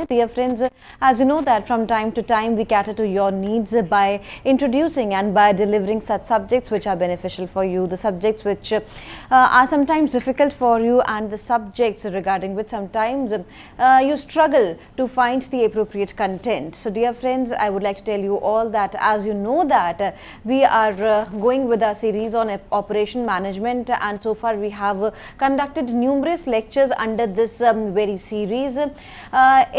Dear friends, as you know that from time to time we cater to your needs by introducing and by delivering such subjects which are beneficial for you, the subjects which are sometimes difficult for you, and the subjects regarding which sometimes you struggle to find the appropriate content. So dear friends, I would like to tell you all that as you know that we are going with our series on operation management, and so far we have conducted numerous lectures under this very series.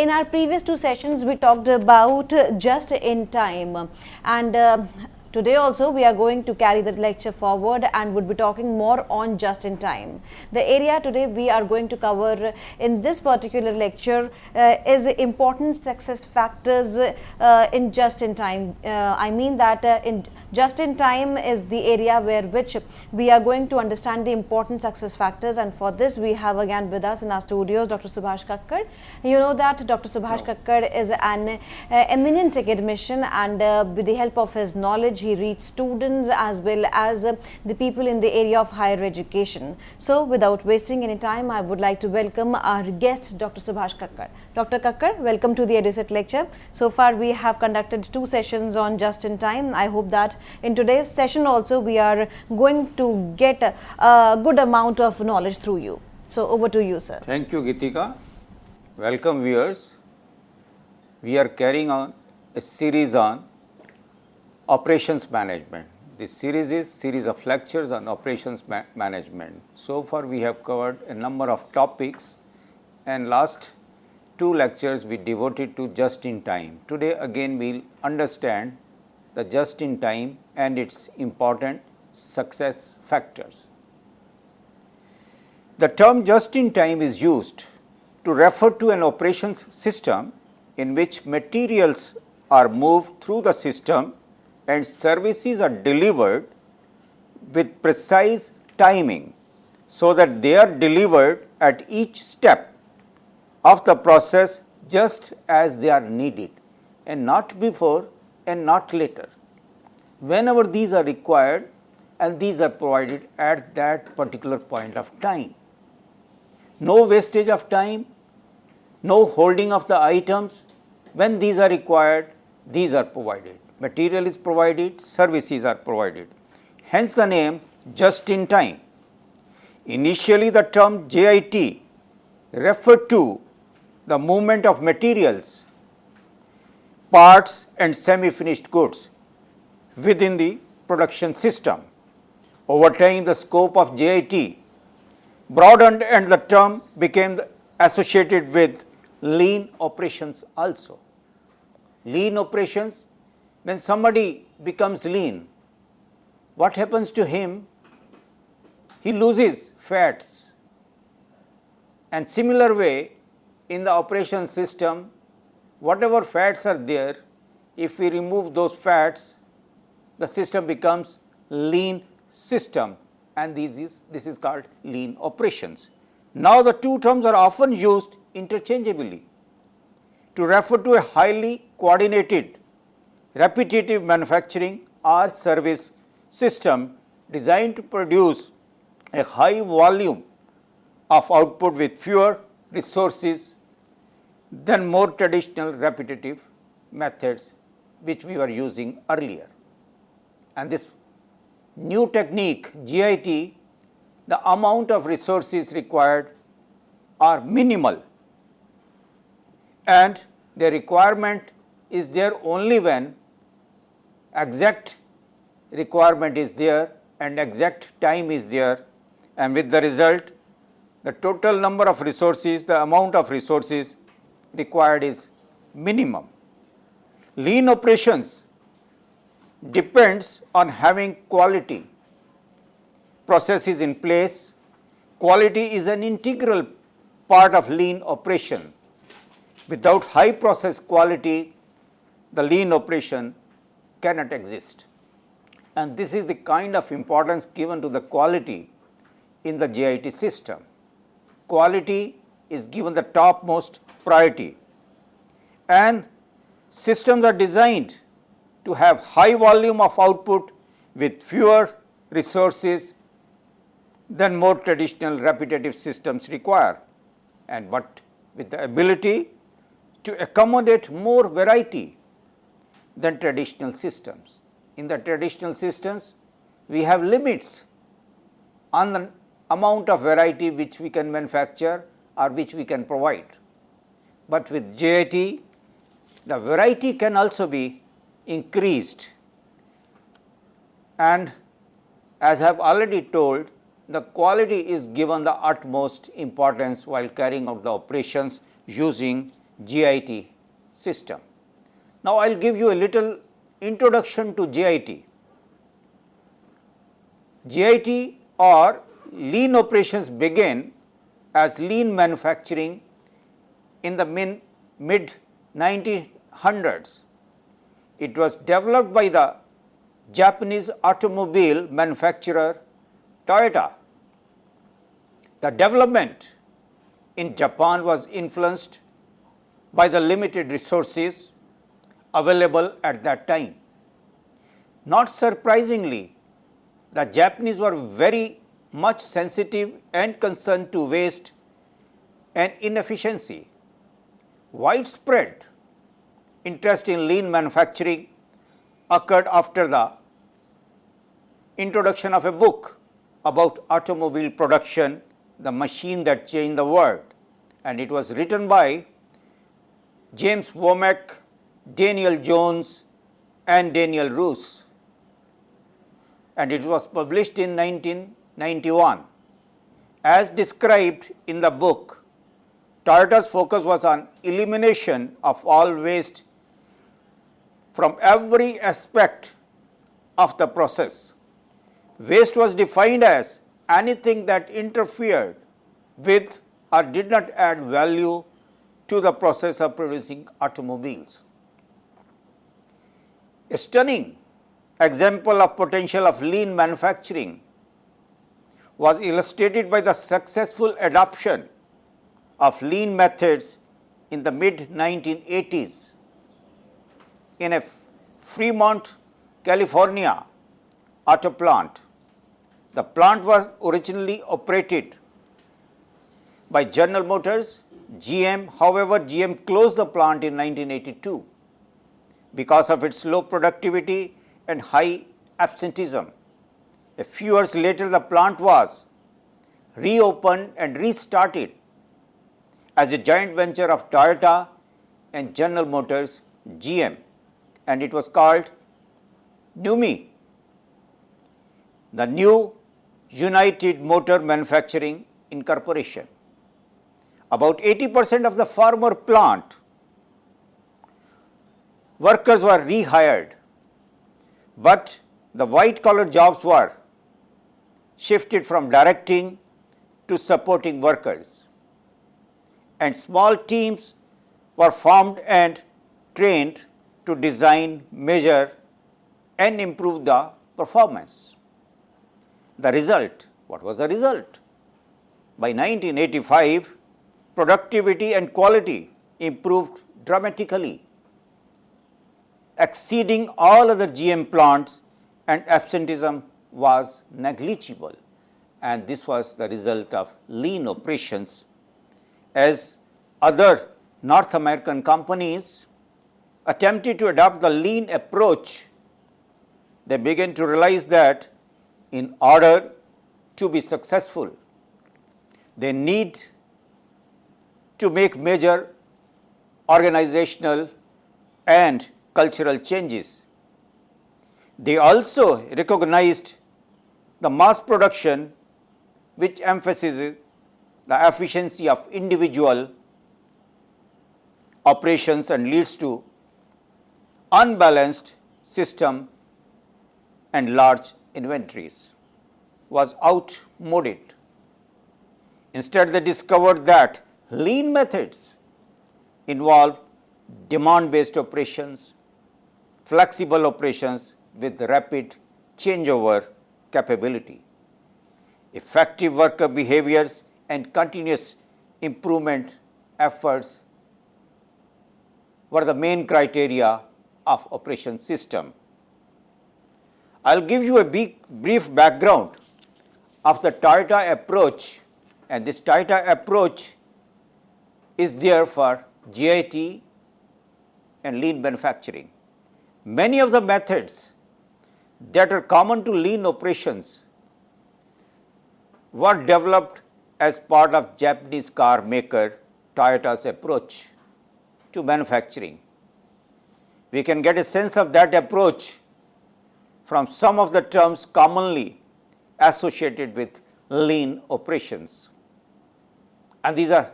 In our previous two sessions, we talked about just in time, and today also we are going to carry the lecture forward and would be talking more on just in time. The area today we are going to cover in this particular lecture is important success factors in just in time. I mean that in just in time is the area where which we are going to understand the important success factors, and for this we have again with us in our studios Dr. Subhash Kakkad. You know that Dr. Subhash Kakkad is an eminent academician, and with the help of his knowledge he reads students as well as the people in the area of higher education. So without wasting any time, I would like to welcome our guest Dr. Subhash Kakkad. Dr. Kakkad, welcome to the EduCert lecture. So far we have conducted two sessions on just in time. I hope that in today's session also we are going to get a good amount of knowledge through you. So over to you, sir. Thank you, Gitika. Welcome viewers. We are carrying on a series on operations management. This series is series of lectures on operations management. So far we have covered a number of topics, and last two lectures we devoted to just in time. Today again we will understand the just in time and its important success factors. The term just in time is used to refer to an operations system in which materials are moved through the system and services are delivered with precise timing, so that they are delivered at each step of the process just as they are needed, and not before and not later, whenever these are required, and these are provided at that particular point of time. No wastage of time, no holding of the items. When these are required, these are provided. Material is provided, services are provided. Hence the name just in time. Initially the term JIT referred to the movement of materials, parts and semi-finished goods within the production system. Over time the scope of JIT broadened and the term became associated with lean operations also. Lean operations, when somebody becomes lean, what happens to him? He loses fats. And similar way, in the operation system, whatever fats are there, if we remove those fats, the system becomes lean system, and this is called lean operations. Now the two terms are often used interchangeably to refer to a highly coordinated, repetitive manufacturing or service system designed to produce a high volume of output with fewer resources than more traditional repetitive methods which we were using earlier. And this new technique JIT, the amount of resources required are minimal, and the requirement is there only when exact requirement is there and exact time is there, and with the result the total number of resources, the amount of resources required is minimum. Lean operations depends on having quality processes in place. Quality is an integral part of lean operation. Without high process quality, the lean operation cannot exist. And this is the kind of importance given to the quality in the JIT system. Quality is given the topmost priority, and systems are designed to have high volume of output with fewer resources than more traditional repetitive systems require. and but with the ability to accommodate more variety than traditional systems. In the traditional systems, we have limits on the amount of variety which we can manufacture or which we can provide. But with JIT, the variety can also be increased, and as I have already told, the quality is given the utmost importance while carrying out the operations using JIT system. Now, I will give you a little introduction to JIT. JIT or lean operations began as lean manufacturing in the mid 1900s. It was developed by the Japanese automobile manufacturer Toyota. The development in Japan was influenced by the limited resources available at that time. Not surprisingly, the Japanese were very much sensitive and concerned to waste and inefficiency. Widespread interest in lean manufacturing occurred after the introduction of a book about automobile production, The Machine That Changed the World, and it was written by James Womack, Daniel Jones and Daniel Roos, and it was published in 1991. As described in the book, Toyota's focus was on elimination of all waste from every aspect of the process. Waste was defined as anything that interfered with or did not add value to the process of producing automobiles. A stunning example of potential of lean manufacturing was illustrated by the successful adoption of lean methods in the mid 1980s. In a Fremont, California auto plant. The plant was originally operated by General Motors, GM. However, GM closed the plant in 1982 because of its low productivity and high absenteeism. A few years later, the plant was reopened and restarted as a joint venture of Toyota and General Motors, GM, and it was called NUMMI, the New United Motor Manufacturing Incorporation. About 80% of the former plant workers were rehired, but the white collar jobs were shifted from directing to supporting workers, and small teams were formed and trained to design, measure and improve the performance. The result, what was the result? By 1985, productivity and quality improved dramatically, exceeding all other GM plants, and absenteeism was negligible. And this was the result of lean operations. As other North American companies attempted to adopt the lean approach, they began to realize that in order to be successful, they need to make major organizational and cultural changes. They also recognized the mass production which emphasizes the efficiency of individual operations and leads to unbalanced system and large inventories was outmoded. Instead, they discovered that lean methods involve demand-based operations, flexible operations with rapid changeover capability. Effective worker behaviors and continuous improvement efforts were the main criteria of operation system. I will give you a brief background of the Toyota approach, and this Toyota approach is there for JIT and lean manufacturing. Many of the methods that are common to lean operations were developed as part of Japanese car maker Toyota's approach to manufacturing. We can get a sense of that approach from some of the terms commonly associated with lean operations. And these are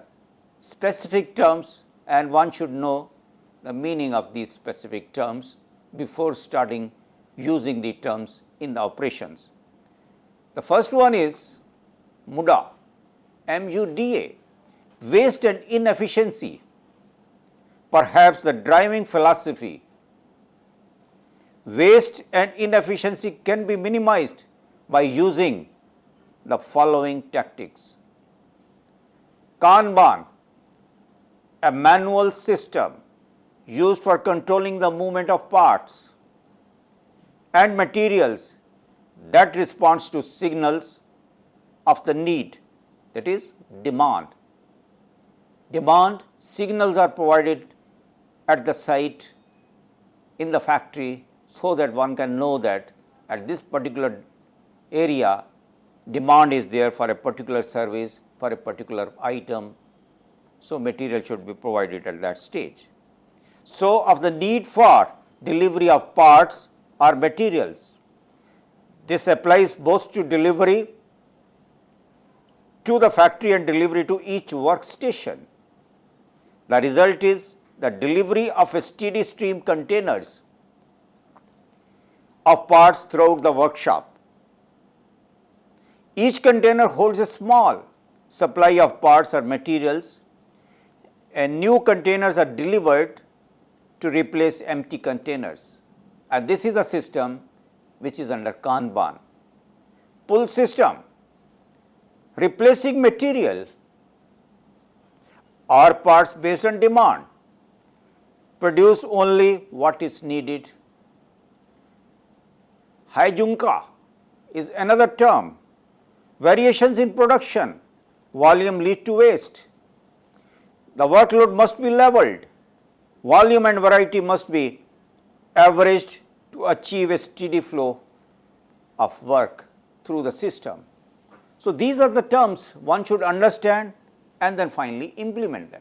specific terms, and one should know the meaning of these specific terms before starting using the terms in the operations. The first one is MUDA, M-U-D-A, waste and inefficiency, perhaps the driving philosophy. Waste and inefficiency can be minimized by using the following tactics. Kanban, a manual system used for controlling the movement of parts and materials that responds to signals of the need, that is demand. Demand signals are provided at the site in the factory so that one can know that at this particular area demand is there for a particular service, for a particular item. So, material should be provided at that stage. So, of the need for delivery of parts or materials, this applies both to delivery to the factory and delivery to each workstation. The result is the delivery of a steady stream containers of parts throughout the workshop. Each container holds a small supply of parts or materials, and new containers are delivered to replace empty containers. And this is a system which is under Kanban. Pull system, replacing material or parts based on demand, produce only what is needed. Haijunka is another term. Variations in production volume lead to waste. The workload must be leveled. Volume and variety must be averaged to achieve a steady flow of work through the system. So, these are the terms one should understand and then finally implement them.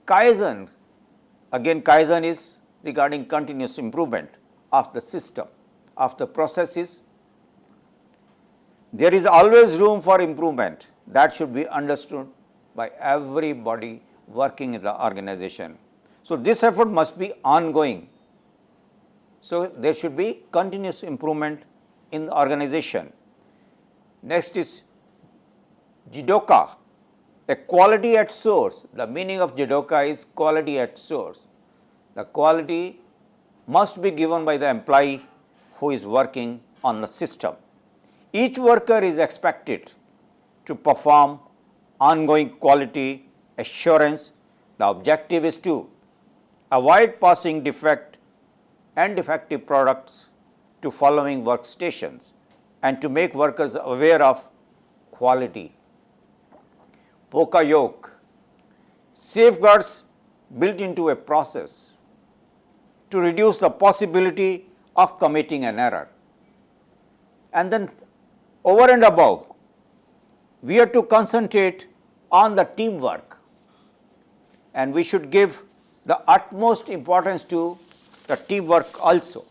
Kaizen, again Kaizen is regarding continuous improvement of the system, of the processes. There is always room for improvement. That should be understood by everybody working in the organization. So, this effort must be ongoing. So, there should be continuous improvement in the organization. Next is Jidoka, a quality at source. The meaning of Jidoka is quality at source. The quality must be given by the employee who is working on the system. Each worker is expected to perform ongoing quality assurance. The objective is to avoid passing defect and defective products to following workstations and to make workers aware of quality. Pokayoke, safeguards built into a process to reduce the possibility of committing an error. And then over and above, we are to concentrate on the teamwork, and we should give the utmost importance to the teamwork also.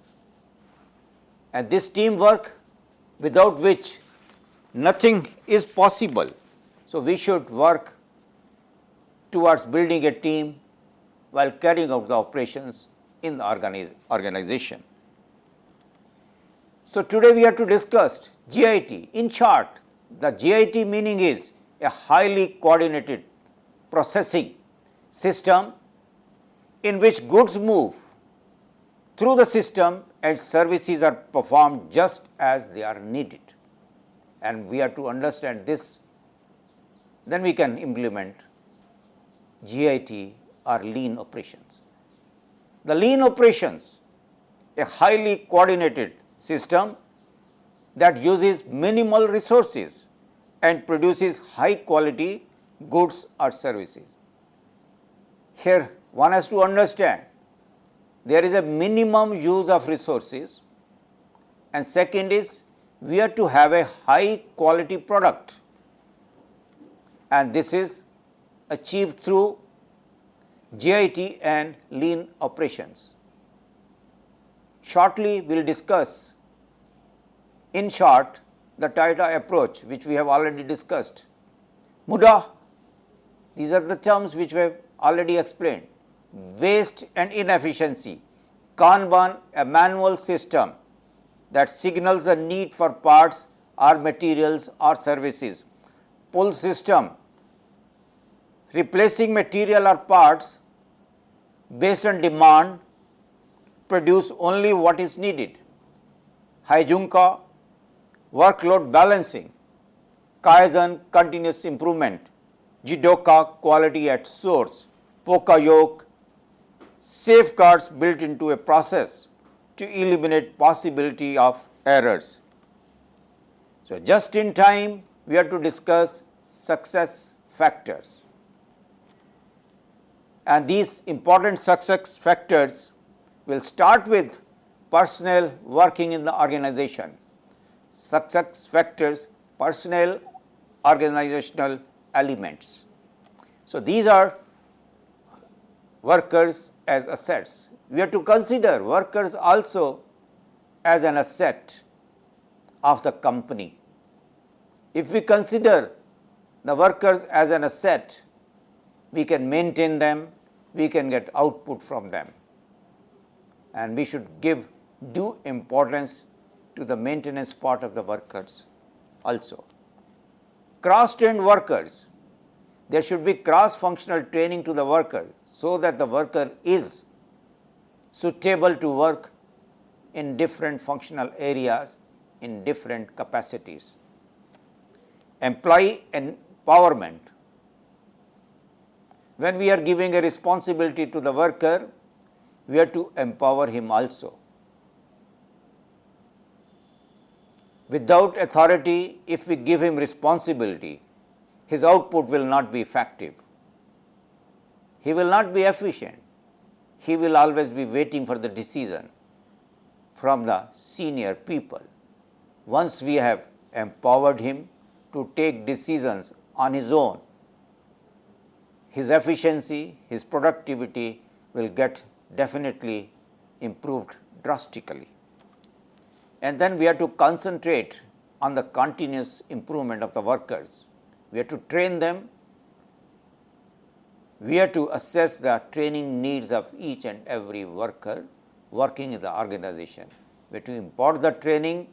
And this teamwork, without which nothing is possible. So, we should work towards building a team while carrying out the operations in the organization. So, today we have to discuss JIT. In short, the JIT meaning is a highly coordinated processing system in which goods move through the system and services are performed just as they are needed. And we have to understand this, then we can implement JIT or lean operations. The lean operations, a highly coordinated system that uses minimal resources and produces high quality goods or services. Here one has to understand there is a minimum use of resources, and second is we are to have a high quality product, and this is achieved through JIT and lean operations. Shortly we will discuss in short the TITA approach, which we have already discussed. MUDA, these are the terms which we have already explained. Waste and inefficiency. Kanban, a manual system that signals the need for parts or materials or services. Pull system, replacing material or parts based on demand, produce only what is needed. Haijunka, workload balancing. Kaizen, continuous improvement. Jidoka, quality at source. Pokayoke, safeguards built into a process to eliminate possibility of errors. So, just in time we have to discuss success factors, and these important success factors will start with personnel working in the organization. Success factors, personnel, organizational elements. So, these are workers as assets. We have to consider workers also as an asset of the company. If we consider the workers as an asset, we can maintain them, we can get output from them, and we should give due importance to the maintenance part of the workers also. Cross-trained workers, there should be cross-functional training to the worker so that the worker is suitable to work in different functional areas in different capacities. Employee empowerment. When we are giving a responsibility to the worker, we have to empower him also. Without authority, if we give him responsibility, his output will not be effective. He will not be efficient. He will always be waiting for the decision from the senior people. Once we have empowered him to take decisions on his own, his efficiency, his productivity will get definitely improved drastically. And then we have to concentrate on the continuous improvement of the workers. We have to train them. We have to assess the training needs of each and every worker working in the organization. We have to import the training,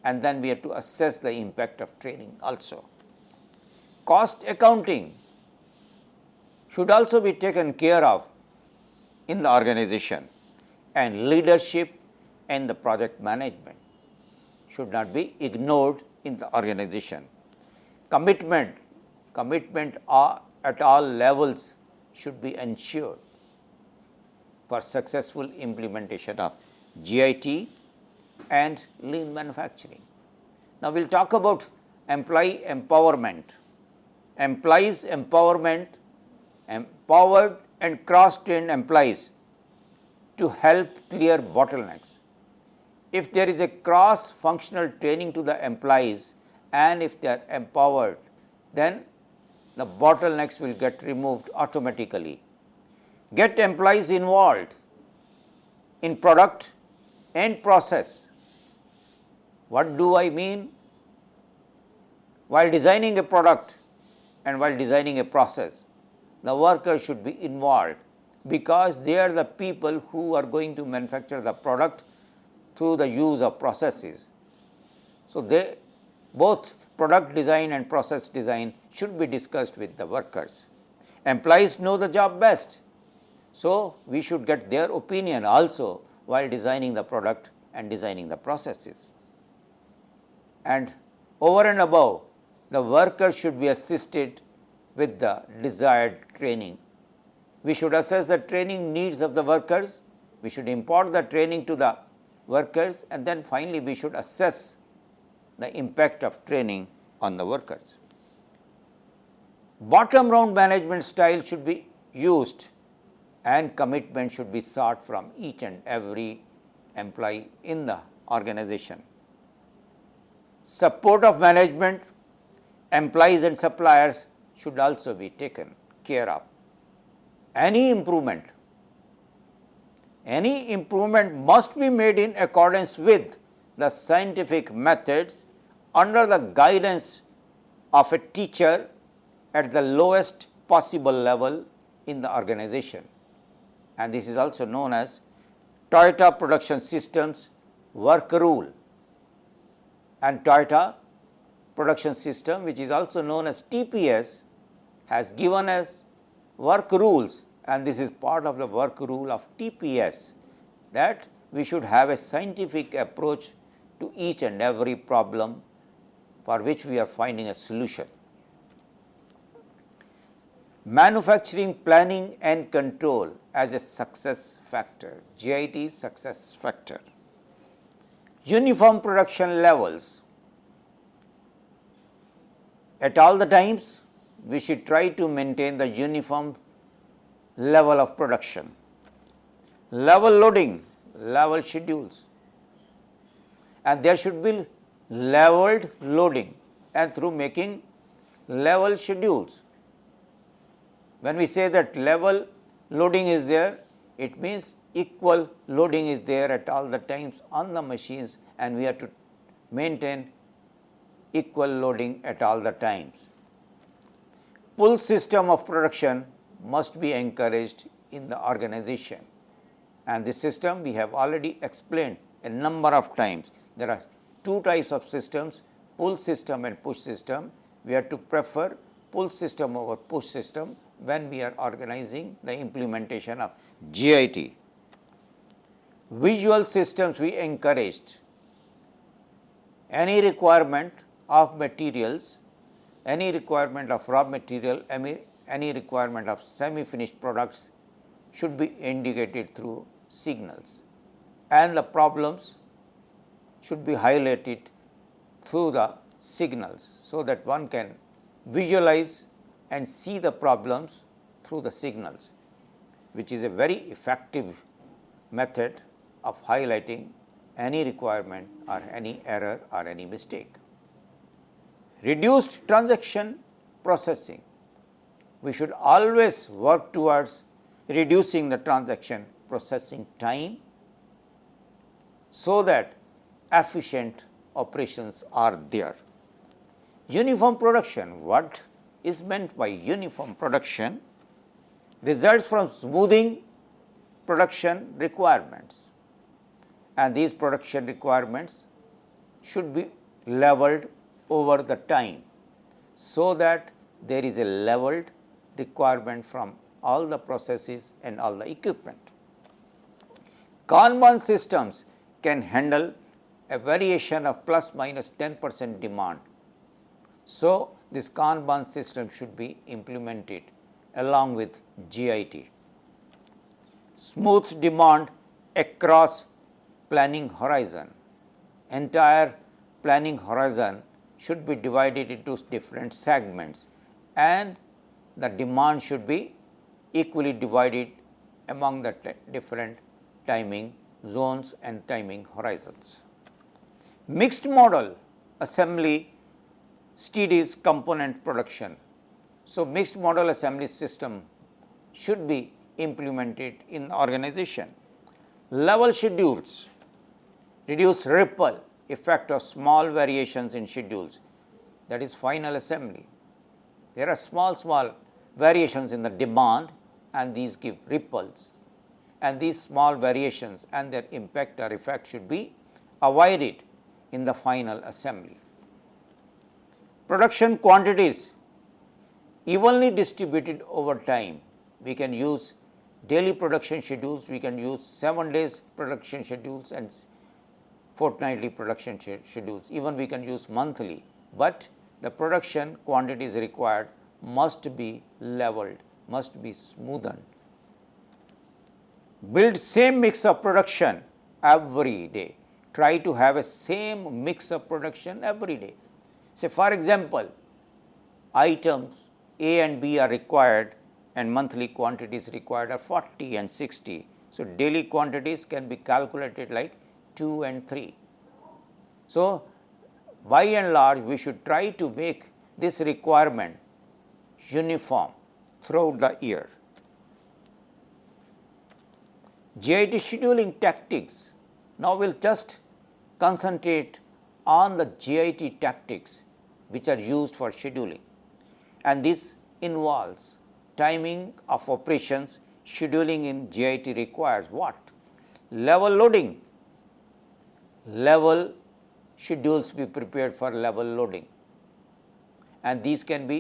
and then we have to assess the impact of training also. Cost accounting should also be taken care of in the organization, and leadership and the project management should not be ignored in the organization. Commitment at all levels should be ensured for successful implementation of JIT and lean manufacturing. Now, we will talk about employee empowerment. Employees empowerment, empowered and cross-trained employees to help clear bottlenecks. If there is a cross-functional training to the employees and if they are empowered, then the bottlenecks will get removed automatically. Get employees involved in product and process. What do I mean? While designing a product and while designing a process, the workers should be involved because they are the people who are going to manufacture the product through the use of processes. So, they both product design and process design should be discussed with the workers. Employees know the job best, so we should get their opinion also while designing the product and designing the processes. And over and above, the workers should be assisted with the desired training. We should assess the training needs of the workers, we should import the training to the workers, and then finally we should assess the impact of training on the workers. Bottom round management style should be used and commitment should be sought from each and every employee in the organization. Support of management, employees and suppliers should also be taken care of. Any improvement must be made in accordance with the scientific methods under the guidance of a teacher at the lowest possible level in the organization. And this is also known as Toyota Production Systems Work Rule. And Toyota Production System, which is also known as TPS, has given us work rules, and this is part of the work rule of TPS, that we should have a scientific approach to each and every problem for which we are finding a solution. Manufacturing planning and control as a success factor, JIT success factor. Uniform production levels. At all the times, we should try to maintain the uniform level of production. Level loading, level schedules, and there should be leveled loading, and through making level schedules. When we say that level loading is there, it means equal loading is there at all the times on the machines, and we have to maintain equal loading at all the times. Pull system of production must be encouraged in the organization, and this system we have already explained a number of times. There are two types of systems, pull system and push system. We have to prefer pull system over push system when we are organizing the implementation of JIT. Visual systems we encouraged. Any requirement of materials, any requirement of raw material, any requirement of semi-finished products should be indicated through signals, and the problems should be highlighted through the signals, so that one can visualize and see the problems through the signals, which is a very effective method of highlighting any requirement or any error or any mistake. Reduced transaction processing. We should always work towards reducing the transaction processing time, so that efficient operations are there. Uniform production. What is meant by uniform production? Results from smoothing production requirements, and these production requirements should be leveled over the time, so that there is a leveled requirement from all the processes and all the equipment. Kanban systems can handle a variation of plus minus 10% demand. So, this Kanban system should be implemented along with JIT. Smooth demand across planning horizon. Entire planning horizon should be divided into different segments, and the demand should be equally divided among the different timing zones and timing horizons. Mixed model assembly steadies component production. So, mixed model assembly system should be implemented in the organization. Level schedules reduce ripple effect of small variations in schedules, that is final assembly. There are small variations in the demand, and these give ripples, and these small variations and their impact or effect should be avoided in the final assembly. Production quantities evenly distributed over time. We can use daily production schedules, we can use 7 days production schedules and fortnightly production schedules, even we can use monthly, but the production quantities required must be leveled, must be smoothened. Build same mix of production every day. Try to have a same mix of production every day. Say for example, items A and B are required and monthly quantities required are 40 and 60. So, daily quantities can be calculated like 2 and 3. So, by and large we should try to make this requirement uniform throughout the year. JIT scheduling tactics. Now, we will just concentrate on the JIT tactics which are used for scheduling, and this involves timing of operations. Scheduling in JIT requires what? Level loading. Level schedules be prepared for level loading, and these can be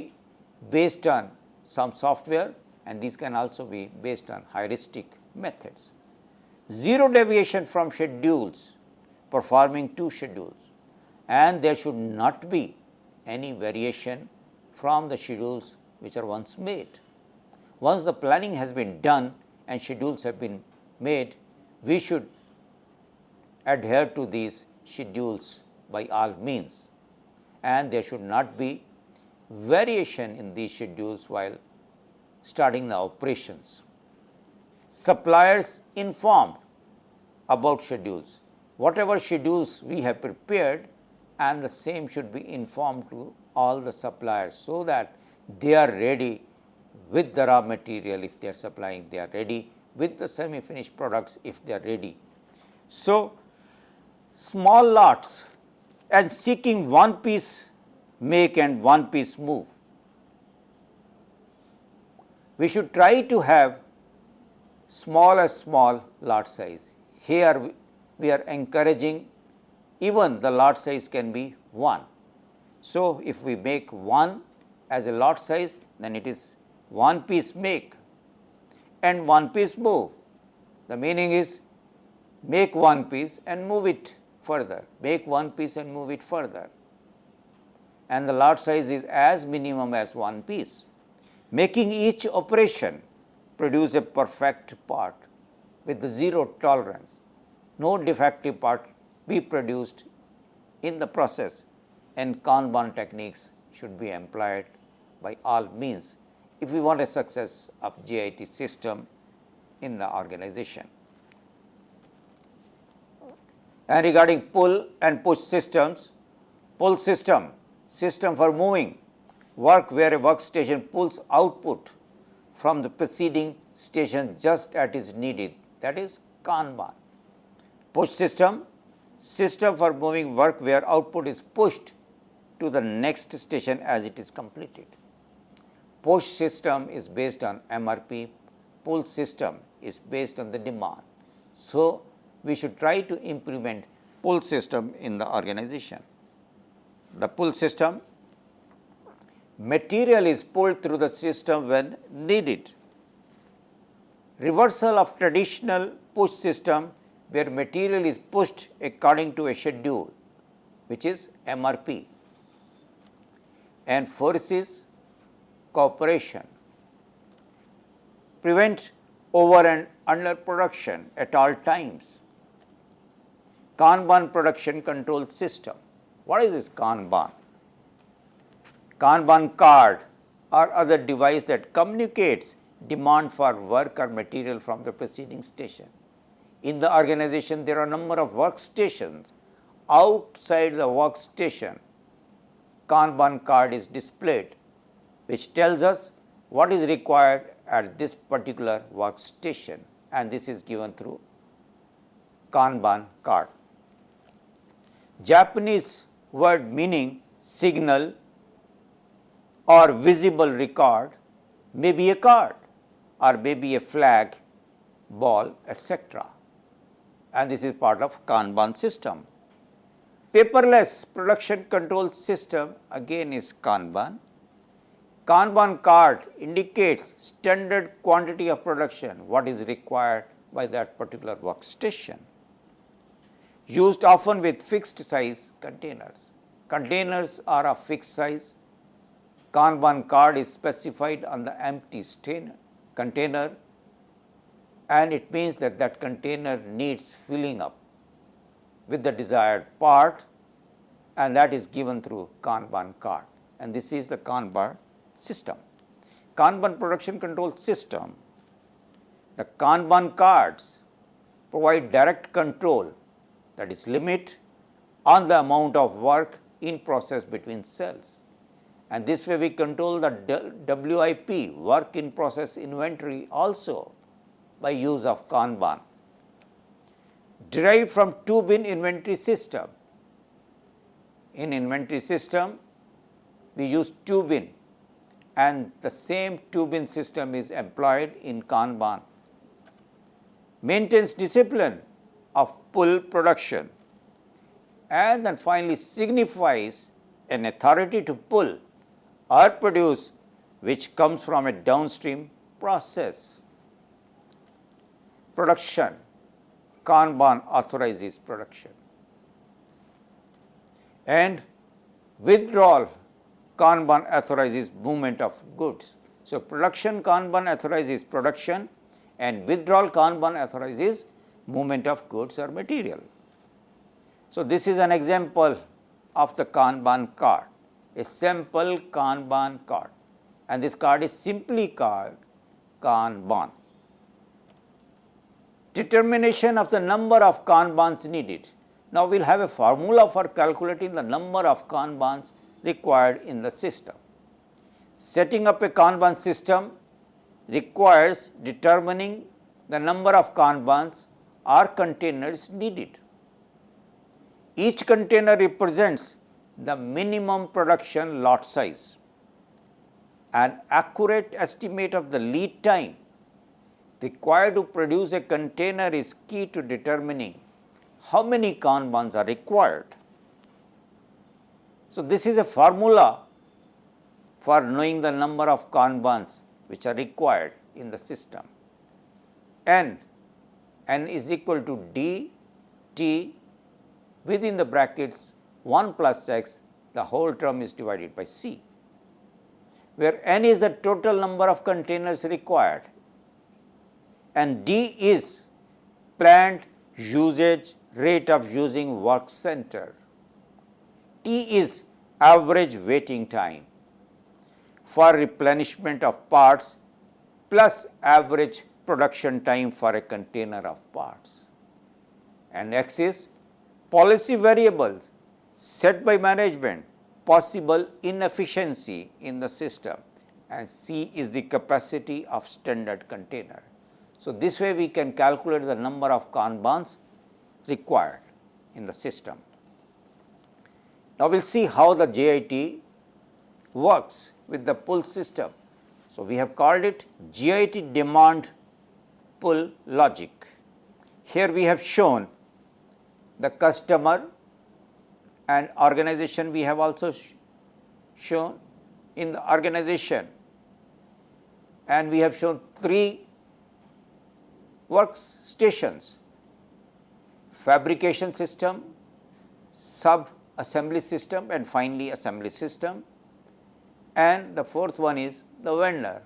based on some software, and these can also be based on heuristic methods. Zero deviation from schedules, performing 2 schedules, and there should not be any variation from the schedules which are once made. Once the planning has been done and schedules have been made, we should adhere to these schedules by all means, and there should not be variation in these schedules while starting the operations. Suppliers informed about schedules. Whatever schedules we have prepared, and the same should be informed to all the suppliers, so that they are ready with the raw material if they are supplying, they are ready with the semi-finished products if they are ready. So, small lots and seeking one piece make and one piece move. We should try to have small lot size. Here we are encouraging even the lot size can be 1. So, if we make 1 as a lot size, then it is 1 piece make and 1 piece move. The meaning is make 1 piece and move it further, make 1 piece and move it further, and the lot size is as minimum as 1 piece. Making each operation produce a perfect part with the zero tolerance. No defective part be produced in the process, and Kanban techniques should be employed by all means if we want a success of JIT system in the organization. And regarding pull and push systems, pull system for moving work where a workstation pulls output from the preceding station just as is needed, that is Kanban. Push system for moving work where output is pushed to the next station as it is completed. Push system is based on MRP, pull system is based on the demand. So, we should try to implement pull system in the organization. The pull system, material is pulled through the system when needed. Reversal of traditional push system where material is pushed according to a schedule, which is MRP, and forces cooperation. Prevent over and under production at all times. Kanban production control system. What is this Kanban? Kanban card or other device that communicates demand for work or material from the preceding station. In the organization, there are a number of workstations. Outside the workstation, Kanban card is displayed, which tells us what is required at this particular workstation, and this is given through Kanban card. Japanese word meaning signal or visible record may be a card or may be a flag, ball, etc. And this is part of Kanban system. Paperless production control system again is Kanban. Kanban card indicates standard quantity of production, what is required by that particular workstation. Used often with fixed size containers. Containers are of fixed size. Kanban card is specified on the empty container, and it means that that container needs filling up with the desired part, and that is given through Kanban card, and this is the Kanban system. Kanban production control system, the Kanban cards provide direct control, that is limit on the amount of work in process between cells. And this way we control the WIP, work in process inventory, also by use of Kanban. Derived from 2-bin inventory system. In inventory system, we use 2-bin, and the same 2-bin system is employed in Kanban. Maintains discipline of pull production, and then finally signifies an authority to pull or produce which comes from a downstream process. Production, Kanban authorizes production. And withdrawal, Kanban authorizes movement of goods. So, production Kanban authorizes production, and withdrawal Kanban authorizes movement of goods or material. So, this is an example of the Kanban card, a simple Kanban card, and this card is simply called Kanban. Determination of the number of Kanbans needed. Now, we will have a formula for calculating the number of Kanbans required in the system. Setting up a Kanban system requires determining the number of Kanbans or containers needed. Each container represents the minimum production lot size. An accurate estimate of the lead time required to produce a container is key to determining how many Kanbans are required. So, this is a formula for knowing the number of Kanbans which are required in the system. N is equal to D T within the brackets 1 plus x, the whole term is divided by C, where N is the total number of containers required and D is planned usage rate of using work center. T is average waiting time for replenishment of parts plus average production time for a container of parts, and X is policy variables set by management, possible inefficiency in the system, and C is the capacity of standard container. So, this way we can calculate the number of Kanbans required in the system. Now, we will see how the JIT works with the pull system. So, we have called it JIT demand pull logic. Here we have shown the customer and organization. We have also shown in the organization, and we have shown 3 workstations: fabrication system, sub-assembly system, and finally assembly system, and the 4th one is the vendor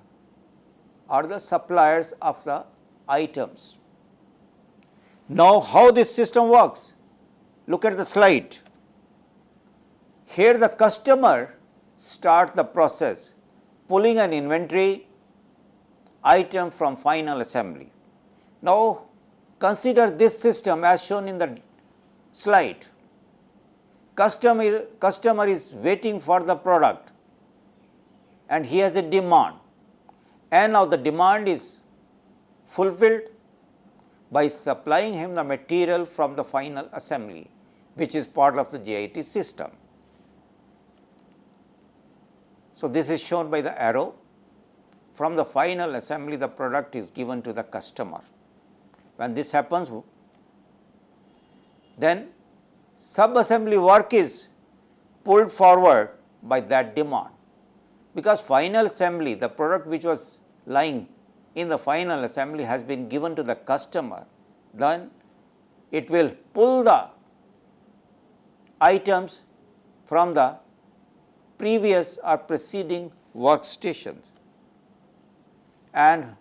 or the suppliers of the items. Now, how this system works? Look at the slide. Here the customer starts the process pulling an inventory item from final assembly. Now, consider this system as shown in the slide. Customer is waiting for the product and he has a demand, and now the demand is fulfilled by supplying him the material from the final assembly, which is part of the JIT system. So, this is shown by the arrow. From the final assembly, the product is given to the customer. When this happens, then sub-assembly work is pulled forward by that demand, because final assembly, the product which was lying in the final assembly has been given to the customer, then it will pull the items from the previous or preceding workstations, and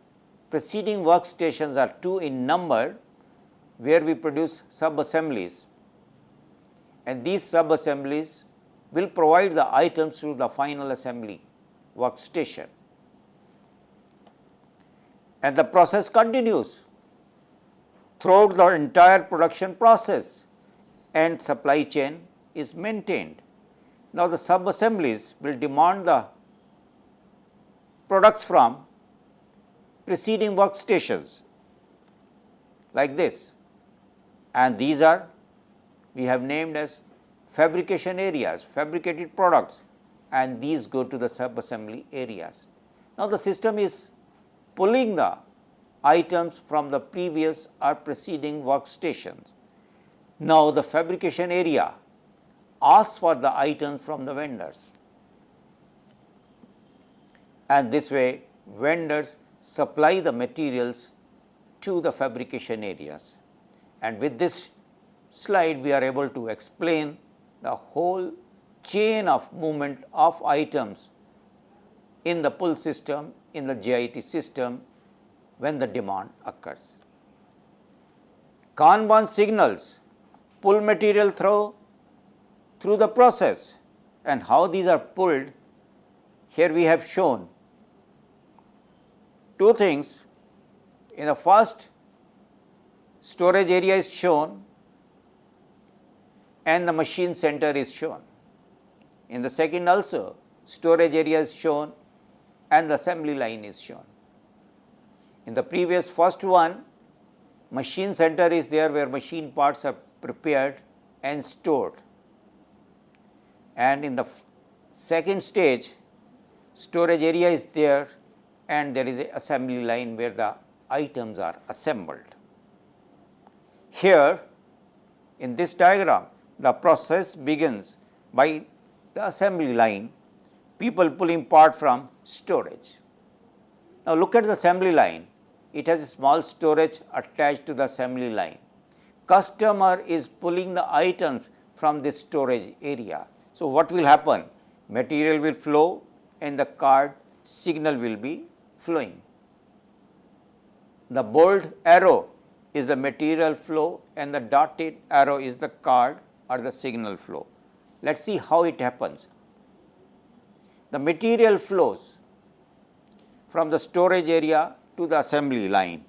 preceding workstations are 2 in number, where we produce sub-assemblies, and these sub-assemblies will provide the items to the final assembly workstation. and the process continues throughout the entire production process and supply chain is maintained. Now, the sub-assemblies will demand the products from preceding workstations like this, and these are we have named as fabrication areas, fabricated products, and these go to the sub-assembly areas. Now, the system is pulling the items from the previous or preceding workstations. Now, the fabrication area asks for the items from the vendors, and this way vendors supply the materials to the fabrication areas. And with this slide, we are able to explain the whole chain of movement of items in the pull system, in the JIT system when the demand occurs. Kanban signals pull material through the process, and how these are pulled. Here we have shown two things. In the first, storage area is shown and the machine center is shown. In the second also, storage area is shown and the assembly line is shown. In the previous first one, machine center is there where machine parts are prepared and stored, and in the second stage, storage area is there and there is a assembly line where the items are assembled. Here in this diagram, the process begins by the assembly line, people pulling part from storage. Now, look at the assembly line. It has a small storage attached to the assembly line. Customer is pulling the items from this storage area. So, what will happen? Material will flow and the card signal will be flowing. The bold arrow is the material flow and the dotted arrow is the card or the signal flow. Let us see how it happens. The material flows from the storage area to the assembly line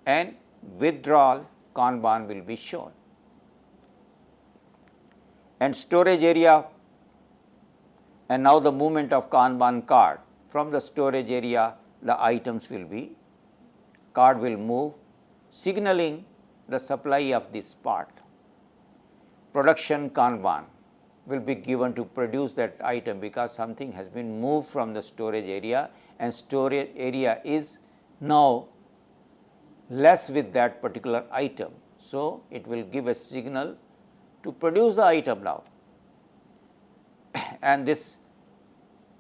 and withdrawal Kanban will be shown. And storage area, and now the movement of Kanban card from the storage area, the items will be, card will move, signaling the supply of this part. Production Kanban will be given to produce that item because something has been moved from the storage area and storage area is now less with that particular item. So, it will give a signal to produce the item now, and this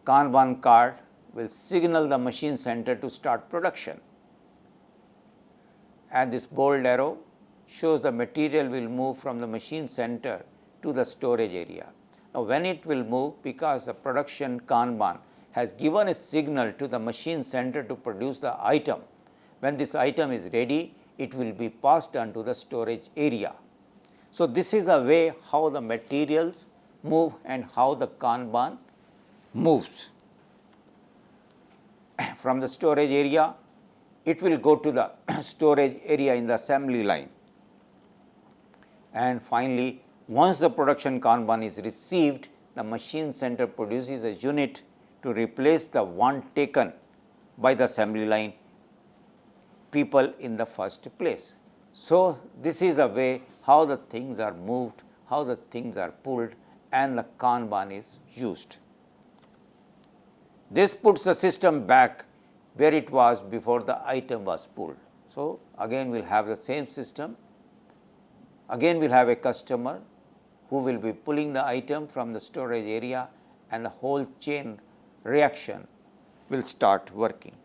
Kanban card will signal the machine center to start production, and this bold arrow shows the material will move from the machine center to the storage area. Now, when it will move, because the production Kanban has given a signal to the machine center to produce the item, when this item is ready, it will be passed on to the storage area. So, this is the way how the materials move and how the Kanban moves. From the storage area, it will go to the storage area in the assembly line. And finally, once the production Kanban is received, the machine center produces a unit to replace the one taken by the assembly line people in the first place. So, this is the way how the things are moved, how the things are pulled, and the Kanban is used. This puts the system back where it was before the item was pulled. So, again we will have the same system. Again we will have a customer who will be pulling the item from the storage area, and the whole chain reaction will start working.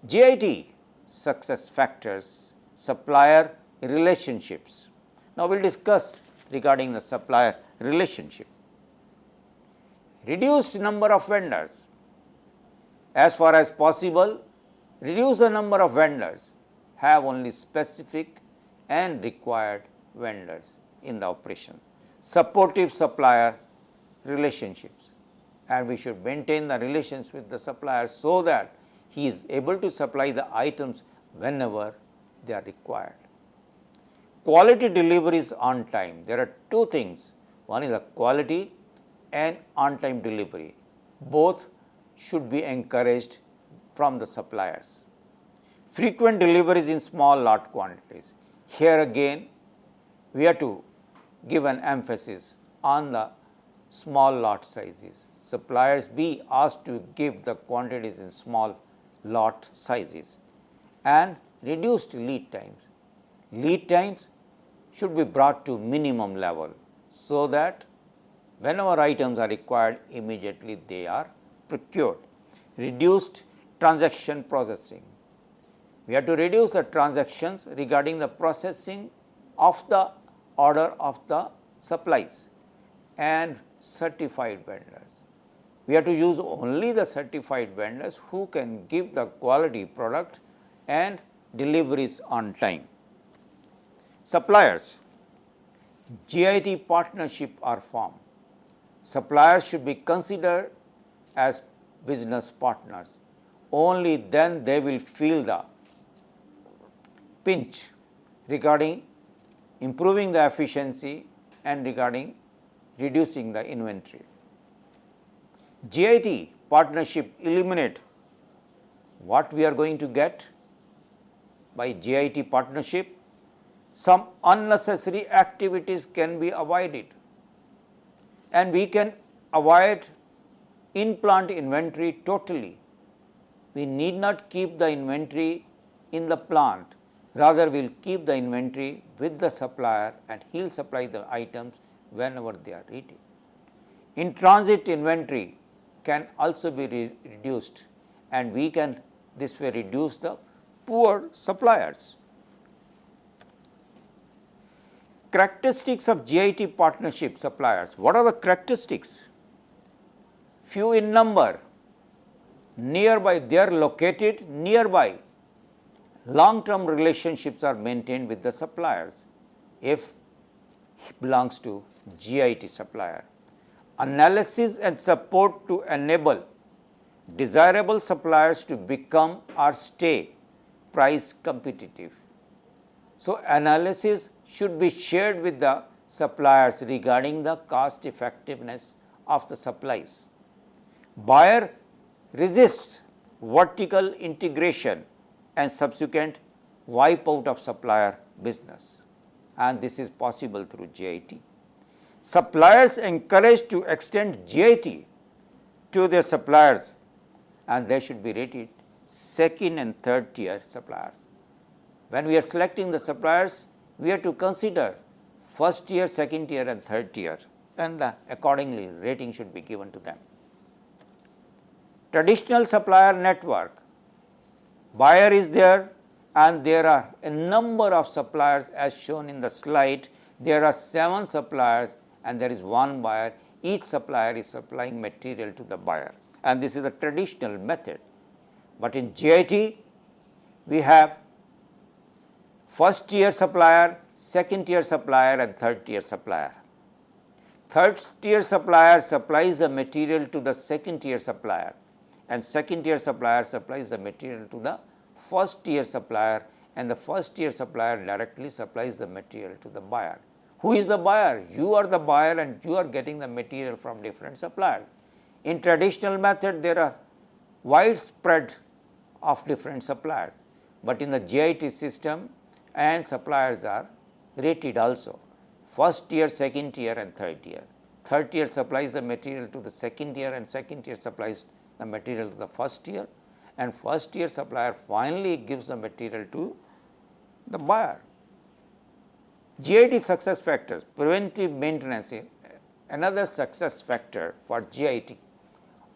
JIT success factors, supplier relationships. Now, we will discuss regarding the supplier relationship. Reduced number of vendors. As far as possible, reduce the number of vendors, have only specific and required vendors in the operation. Supportive supplier relationships, and we should maintain the relations with the supplier so that he is able to supply the items whenever they are required. Quality delivery is on time. There are two things. One is the quality and on time delivery. Both should be encouraged from the suppliers. Frequent deliveries in small lot quantities. Here again, we have to give an emphasis on the small lot sizes. Suppliers be asked to give the quantities in small lot sizes and reduced lead times. Lead times should be brought to minimum level so that whenever items are required, immediately they are procured. Reduced transaction processing. We have to reduce the transactions regarding the processing of the order of the supplies and certified vendors. We have to use only the certified vendors who can give the quality product and deliveries on time. Suppliers, JIT partnership are formed. Suppliers should be considered as business partners. Only then they will feel the pinch regarding improving the efficiency and regarding reducing the inventory. JIT partnership eliminate what we are going to get by JIT partnership. Some unnecessary activities can be avoided and we can avoid in-plant inventory totally. We need not keep the inventory in the plant, rather we will keep the inventory with the supplier and he will supply the items whenever they are ready. In transit inventory can also be reduced and we can this way reduce the poor suppliers. Characteristics of JIT partnership suppliers. What are the characteristics? Few in number, nearby, they are located nearby. Long-term relationships are maintained with the suppliers if he belongs to JIT supplier. Analysis and support to enable desirable suppliers to become or stay price competitive. So, analysis should be shared with the suppliers regarding the cost effectiveness of the supplies. Buyer resists vertical integration and subsequent wipe out of supplier business, and this is possible through JIT. Suppliers encouraged to extend JIT to their suppliers and they should be rated second and third tier suppliers. When we are selecting the suppliers, we have to consider first tier, second tier and third tier, and accordingly rating should be given to them. Traditional supplier network, buyer is there and there are a number of suppliers as shown in the slide. There are 7 suppliers and there is one buyer. Each supplier is supplying material to the buyer, and this is a traditional method. But in JIT, we have first tier supplier, second tier supplier and third tier supplier. Third tier supplier supplies the material to the second tier supplier and second tier supplier supplies the material to the first tier supplier, and the first tier supplier directly supplies the material to the buyer. Who is the buyer? You are the buyer and you are getting the material from different suppliers. In traditional method, there are widespread of different suppliers, but in the JIT system and suppliers are rated also. First tier, second tier and third tier. Third tier supplies the material to the second tier and second tier supplies the material to the first tier, and first tier supplier finally gives the material to the buyer. JIT success factors, preventive maintenance, another success factor for JIT.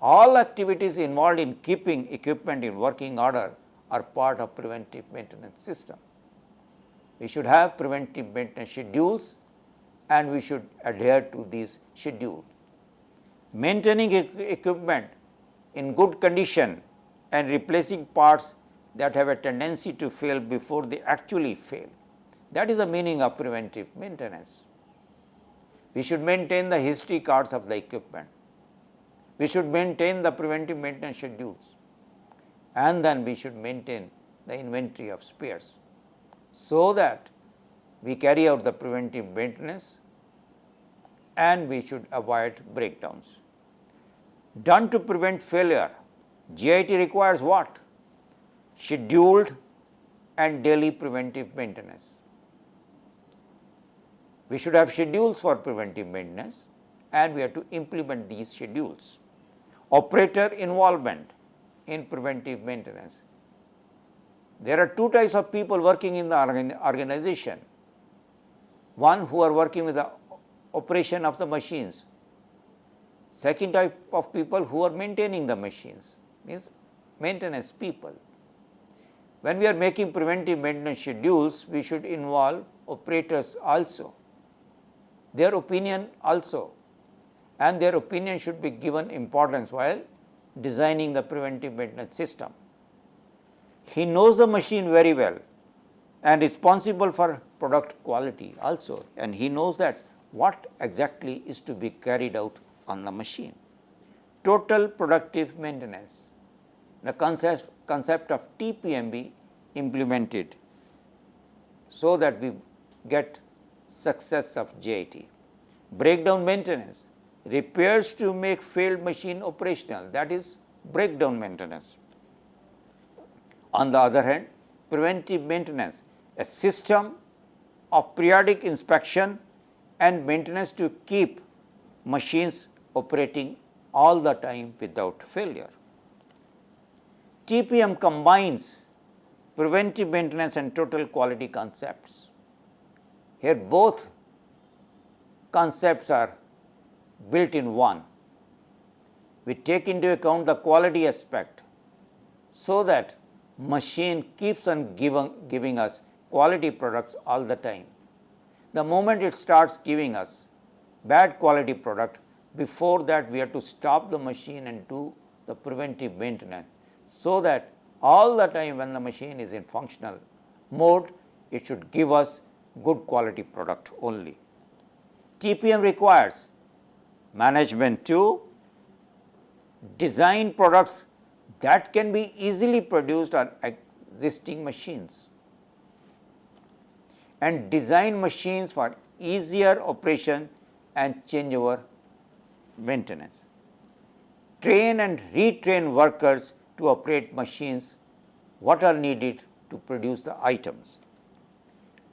All activities involved in keeping equipment in working order are part of preventive maintenance system. We should have preventive maintenance schedules and we should adhere to these schedules. Maintaining equipment in good condition and replacing parts that have a tendency to fail before they actually fail. That is the meaning of preventive maintenance. We should maintain the history cards of the equipment. We should maintain the preventive maintenance schedules. and then we should maintain the inventory of spares, so that we carry out the preventive maintenance and we should avoid breakdowns. Done to prevent failure, JIT requires what? Scheduled and daily preventive maintenance. We should have schedules for preventive maintenance and we have to implement these schedules. Operator involvement in preventive maintenance. There are two types of people working in the organization. One who are working with the operation of the machines. Second type of people who are maintaining the machines, means maintenance people. When we are making preventive maintenance schedules, we should involve operators also, their opinion also, and their opinion should be given importance while designing the preventive maintenance system. He knows the machine very well and responsible for product quality also, and he knows that what exactly is to be carried out on the machine. Total productive maintenance. The concept of TPM be implemented so that we get success of JIT. Breakdown maintenance. Repairs to make failed machine operational, that is breakdown maintenance. On the other hand, preventive maintenance, a system of periodic inspection and maintenance to keep machines operating all the time without failure. TPM combines preventive maintenance and total quality concepts. Here both concepts are built in one. We take into account the quality aspect so that machine keeps on giving us quality products all the time. The moment it starts giving us bad quality product, before that we have to stop the machine and do the preventive maintenance, so that all the time when the machine is in functional mode, it should give us good quality product only. TPM requires management to design products that can be easily produced on existing machines and design machines for easier operation and changeover maintenance. Train and retrain workers to operate machines what are needed to produce the items.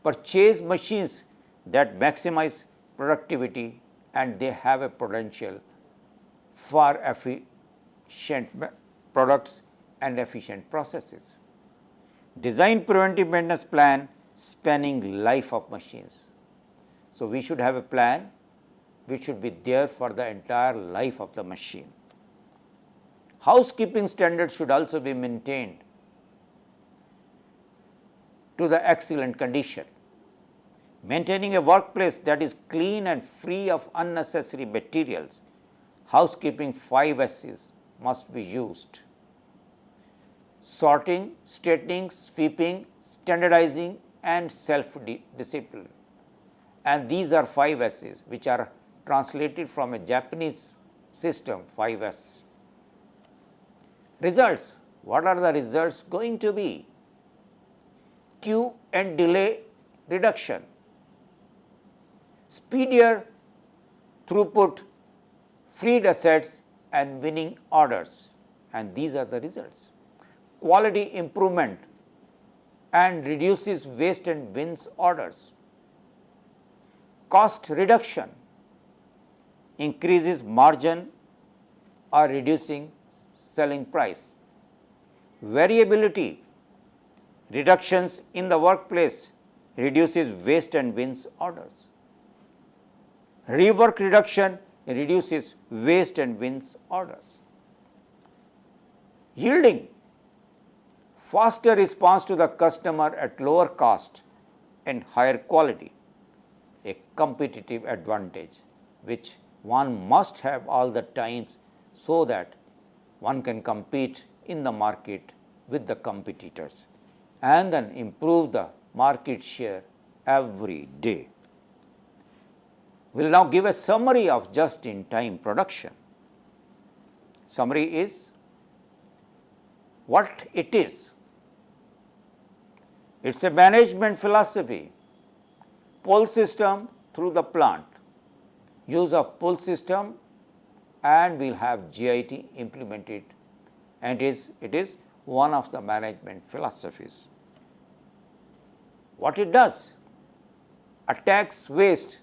Purchase machines that maximize productivity and they have a potential for efficient products and efficient processes. Design preventive maintenance plan spanning life of machines. So, we should have a plan which should be there for the entire life of the machine. Housekeeping standards should also be maintained to the excellent condition. Maintaining a workplace that is clean and free of unnecessary materials, housekeeping 5 S's must be used. Sorting, straightening, sweeping, standardizing and self-discipline. And these are 5 S's which are translated from a Japanese system, 5S. Results. What are the results going to be? Queue and delay reduction, speedier throughput, freed assets and winning orders, and these are the results. Quality improvement and reduces waste and wins orders. Cost reduction, increases margin or reducing selling price. Variability, reductions in the workplace, reduces waste and wins orders. Rework reduction reduces waste and wins orders. Yielding, faster response to the customer at lower cost and higher quality, a competitive advantage which one must have all the times so that one can compete in the market with the competitors and then improve the market share every day. We will now give a summary of just-in-time production. Summary is what it is. It is a management philosophy, pull system through the plant, use of pull system, and we will have JIT implemented, and it is one of the management philosophies. What it does? Attacks waste.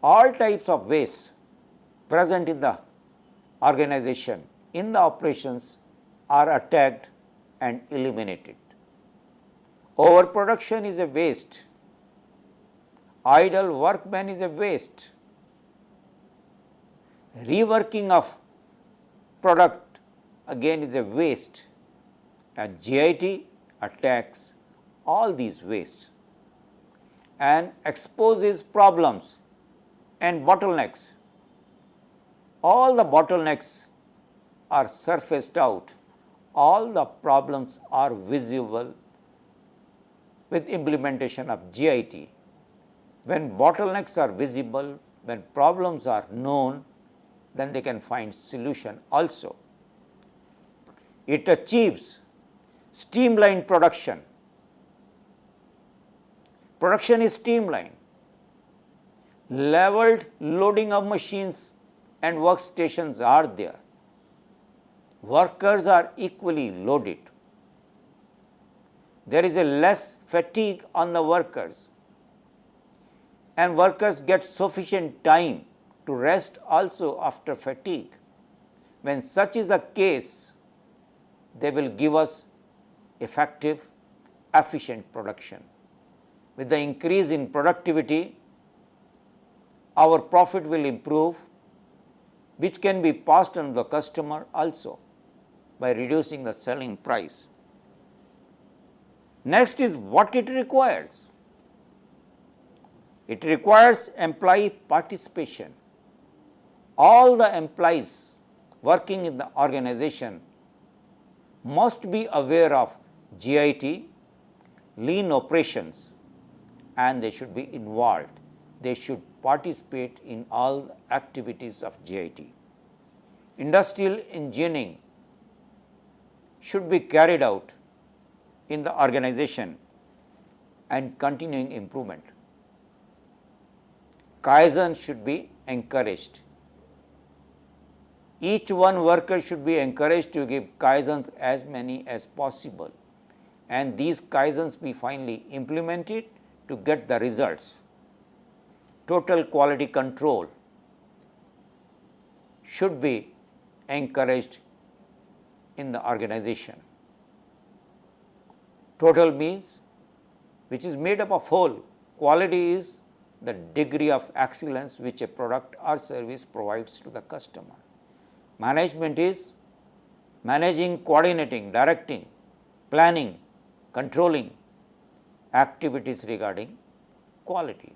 All types of waste present in the organization, in the operations, are attacked and eliminated. Overproduction is a waste. Idle workman is a waste. Reworking of product again is a waste, and JIT attacks all these wastes and exposes problems and bottlenecks. All the bottlenecks are surfaced out, all the problems are visible with implementation of JIT. When bottlenecks are visible, when problems are known, then they can find solution also. It achieves streamlined production. Production is streamlined. Leveled loading of machines and workstations are there. Workers are equally loaded. There is a less fatigue on the workers, and workers get sufficient time to rest also after fatigue. When such is the case, they will give us effective, efficient production. With the increase in productivity, our profit will improve, which can be passed on to the customer also by reducing the selling price. Next is what it requires. It requires employee participation. All the employees working in the organization must be aware of JIT, lean operations, and they should be involved. They should participate in all the activities of JIT. Industrial engineering should be carried out in the organization and continuing improvement. Kaizen should be encouraged. Each one worker should be encouraged to give Kaizens as many as possible, and these Kaizens be finally implemented to get the results. Total quality control should be encouraged in the organization. Total means which is made up of whole. Quality is the degree of excellence which a product or service provides to the customer. Management is managing, coordinating, directing, planning, controlling activities regarding quality,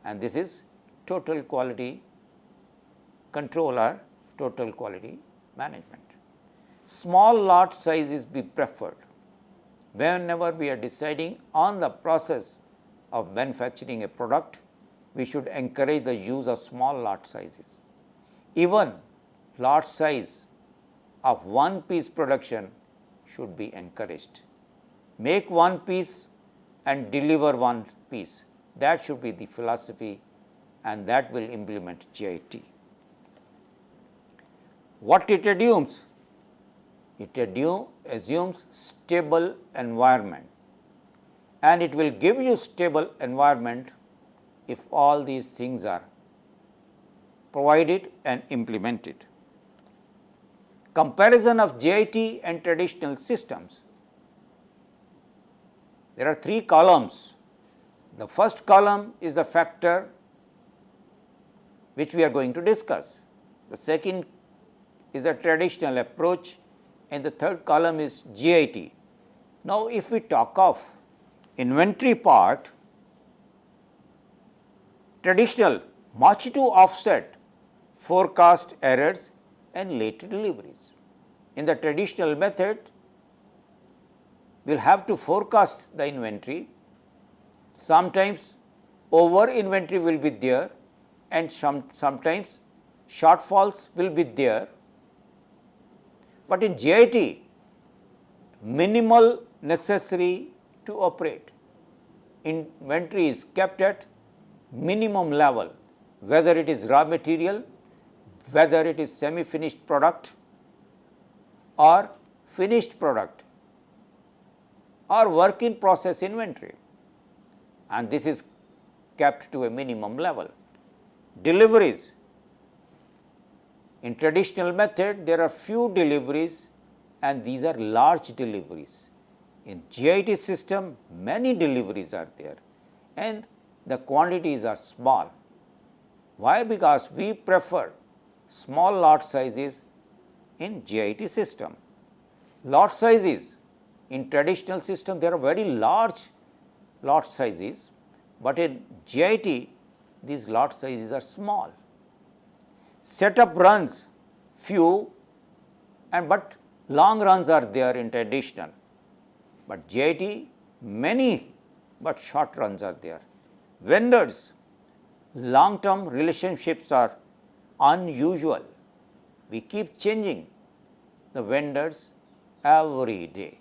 and this is total quality control or total quality management. Small lot sizes be preferred. Whenever we are deciding on the process of manufacturing a product, we should encourage the use of small lot sizes. Even lot size of one piece production should be encouraged. Make one piece and deliver one piece. That should be the philosophy, and that will implement JIT. What it assumes? It assumes stable environment, and it will give you stable environment if all these things are provided and implemented. Comparison of JIT and traditional systems. There are three columns. The first column is the factor which we are going to discuss. The second is the traditional approach, and the third column is JIT. Now, if we talk of inventory part, traditional match to offset forecast errors and late deliveries. In the traditional method, we will have to forecast the inventory. Sometimes over inventory will be there, and sometimes shortfalls will be there. But in JIT, minimal necessary to operate. Inventory is kept at minimum level, whether it is raw material, whether it is semi-finished product or finished product or work in process inventory, and this is kept to a minimum level. Deliveries. In traditional method, there are few deliveries and these are large deliveries. In JIT system, many deliveries are there and the quantities are small. Why? Because we prefer small lot sizes in JIT system. Lot sizes in traditional system, there are very large lot sizes, but in JIT, these lot sizes are small. Setup runs few and but long runs are there in traditional, but JIT many but short runs are there. Vendors, long term relationships are unusual. We keep changing the vendors every day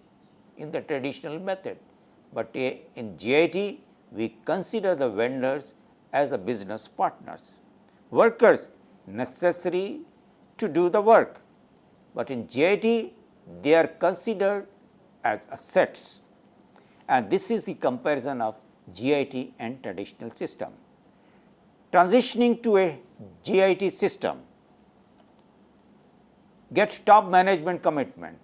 in the traditional method, but in JIT we consider the vendors as the business partners. Workers necessary to do the work, but in JIT they are considered as assets, and this is the comparison of JIT and traditional system. Transitioning to a JIT system, get top management commitment.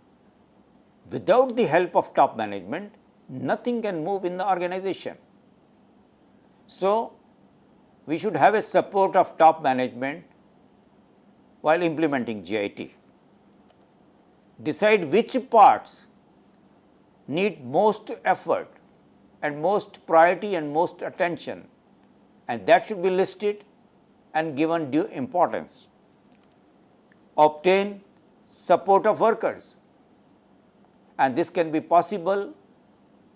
Without the help of top management, nothing can move in the organization. So, we should have a support of top management while implementing JIT. Decide which parts need most effort and most priority and most attention, and that should be listed and given due importance. Obtain support of workers, and this can be possible.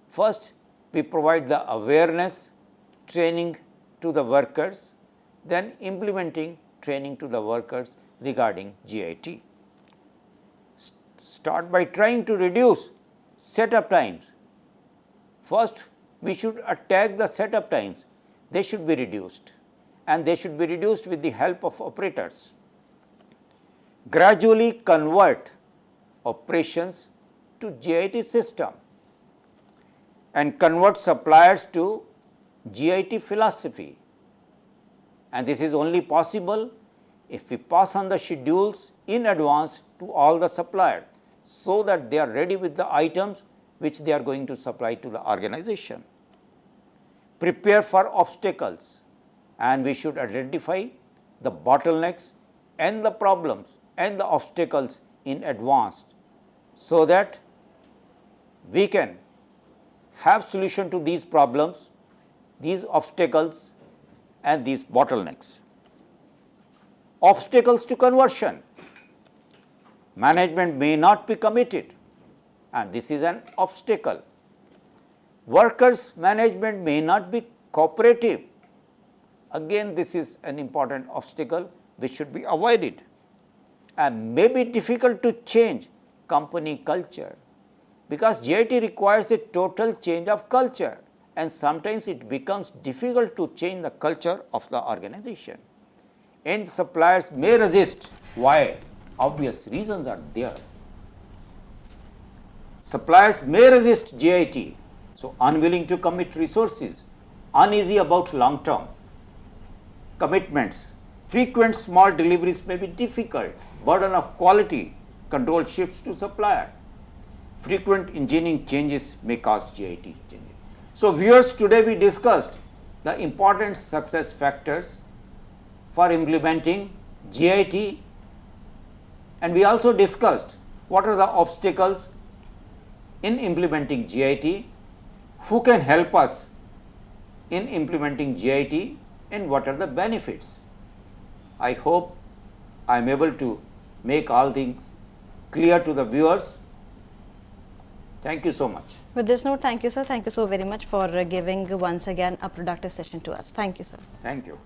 First, we provide the awareness training to the workers, then implementing training to the workers regarding JIT. Start by trying to reduce setup times. First, we should attack the setup times. They should be reduced, and they should be reduced with the help of operators. Gradually convert operations to JIT system and convert suppliers to JIT philosophy, and this is only possible if we pass on the schedules in advance to all the suppliers, so that they are ready with the items which they are going to supply to the organization. Prepare for obstacles, and we should identify the bottlenecks and the problems and the obstacles in advance, so that we can have solution to these problems, these obstacles and these bottlenecks. Obstacles to conversion. Management may not be committed, and this is an obstacle. Workers management may not be cooperative. Again, this is an important obstacle which should be avoided, and may be difficult to change company culture, because JIT requires a total change of culture, and sometimes it becomes difficult to change the culture of the organization. And suppliers may resist. Why? Obvious reasons are there. Suppliers may resist JIT, so unwilling to commit resources, uneasy about long term commitments. Frequent small deliveries may be difficult, burden of quality control shifts to supplier. Frequent engineering changes may cause JIT changes. So, viewers, today we discussed the important success factors for implementing JIT, and we also discussed what are the obstacles in implementing JIT, who can help us in implementing JIT, and what are the benefits. I hope I am able to make all things clear to the viewers. Thank you so much. With this note, thank you, sir. Thank you so very much for giving once again a productive session to us. Thank you, sir. Thank you.